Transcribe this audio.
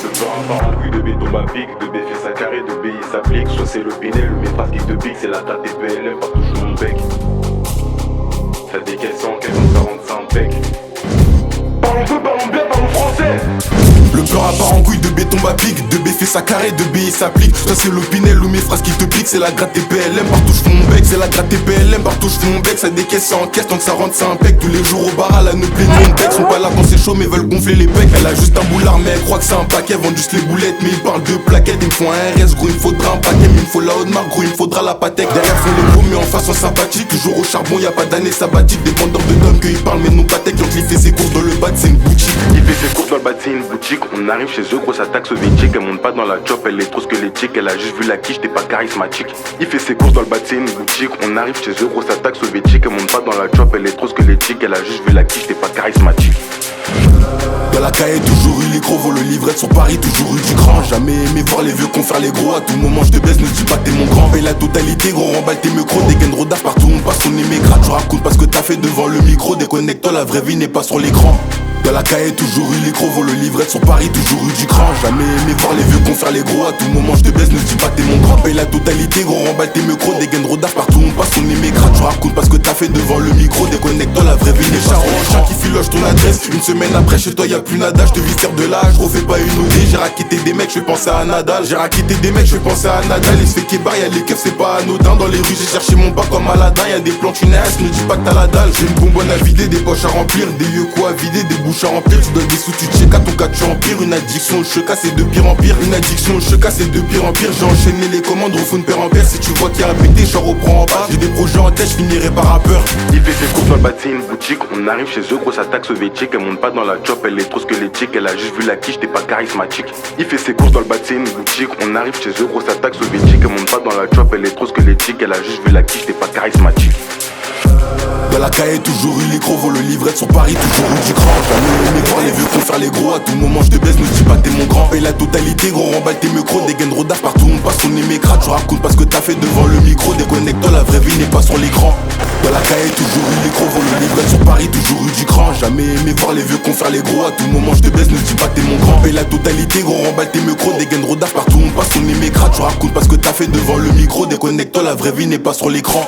Le peur part en couille, de B tombe à pic, de B fait sa carré, de B il s'applique. Soit c'est le Pinel, mes phrases qui te piquent, c'est la date des PLM, partout je mon bec. Ça décaisse en caisse, on s'arrête ça en bec. Parlons peu, parlons bien, parlons français. Le peur part en couille, de B tombe à pic, de B fait sa carré, de B il s'applique. Soit c'est le Pinel ou mes phrases qui te piquent, c'est la gratte des PLM, partout je mon bec. C'est la gratte des PLM, partout je mon bec. Ça décaisse en caisse, tant que ça rentre ça impec. Tous les jours au bar, elle a nous plein de mon bec. Sont pas là quand c'est chaud mais veulent gonfler les pecs. Elle a juste un boulard mais elle croit que c'est un paquet. Vendent juste les boulettes mais ils parlent de plaquettes. Ils me font un RS gros, il me faudra un paquet. Mais il me faut la haute marque gros, il me faudra la patek. Derrière font les gros mais en face sont sympathiques. Toujours au charbon, y a pas d'année sabbatique. Des vendeurs de d'hommes qu'ils parlent mais non patek. Donc il fait ses courses dans le bad, c'est une boutique. Il fait ses courses dans le bad, c'est une boutique. On arrive chez eux, grosse attaque soviétique. Elle monte pas dans la chop, elle est trop squelettique. Elle a juste vu la quiche, t'es pas charismatique. Il fait ses courses dans le bad, c'est une boutique. On arrive chez eux, grosse attaque soviétique. Elle monte pas dans la chop, elle est trop squelettique. Elle a juste vu la quiche, t'es pas charismatique. Dans la caille toujours eu les gros, vont le livret sur Paris, toujours eu du grand. Jamais aimé voir les vieux confrères les gros. À tout moment je te baisse, ne dis pas que t'es mon grand. Paye la totalité, gros, remballe tes micros. Des gains de rodage partout, on passe, on est grade. Tu racontes parce que t'as fait devant le micro. Déconnecte-toi, la vraie vie n'est pas sur l'écran. Dans la caille toujours eu les gros, vont le livret sur Paris, toujours eu du grand. Jamais aimé voir les vieux confrères les gros. À tout moment je te baisse, ne dis pas que t'es mon grand. Paye la totalité, gros, remballe tes micros. Des gains de rodage partout, on passe, on est grade. Tu racontes parce que t'as fait devant le micro. Déconnecte-toi, la vraie vie n'est pas sur l'écran. Qui filoche ton adresse, une semaine après chez toi y'a plus nada. Je te viscère de là, je refais pas une OD. J'ai raquetté des mecs, je vais penser à Nadal. J'ai raquetté des mecs, je vais penser à Nadal. Il se fait kébar, y'a les keufs, c'est pas anodin. Dans les rues j'ai cherché mon bac comme Aladdin. Y'a des plans tunaires, ne dis pas que t'as la dalle. J'ai une bonbonne à vider, des poches à remplir, des yeux quoi à vider, des bouches à remplir. Tu donnes des sous, tu check à ton cas, tu empires. Une addiction au cheka, c'est de pire en pire. Une addiction au cheka, c'est de pire en pire. J'ai enchaîné les commandes, refou de père en père. Si tu vois qu'il y a répété, j'en reprends en bas. J'ai des projets en tête, je finirai par rappeur. Il fait ses courses dans le bad, c'est une boutique. On arrive chez eux, grosse attaque soviétique. Elle monte pas dans la chop, elle est trop squelettique. Elle a juste vu la quiche, t'es pas charismatique. Il fait ses courses dans le bad, c'est une boutique. On arrive chez eux, grosse attaque soviétique. Elle monte pas dans la chop, elle est trop squelettique. Elle a juste vu la quiche, t'es pas charismatique. Dans la caille toujours eu les gros, vont le livret sur Paris, toujours eu du grand. Jamais aimé voir les vieux confrères les gros. À tout moment je te baisse, ne dis pas que t'es mon grand. Paye la totalité, gros, remballe tes micros. Des gains de rodage partout, on passe, on est grade. Tu racontes parce que t'as fait devant le micro. Déconnecte-toi, la vraie vie n'est pas sur l'écran. Dans la caille toujours eu les gros, vont le livret sur Paris, toujours eu du grand. Jamais aimé voir les vieux confrères les gros. À tout moment je te baisse, ne dis pas que t'es mon grand. Paye la totalité, gros, remballe tes micros. Des gains de rodage partout, on passe, on est grade. Tu racontes parce que t'as fait devant le micro. Déconnecte-toi, la vraie vie n'est pas sur l'écran.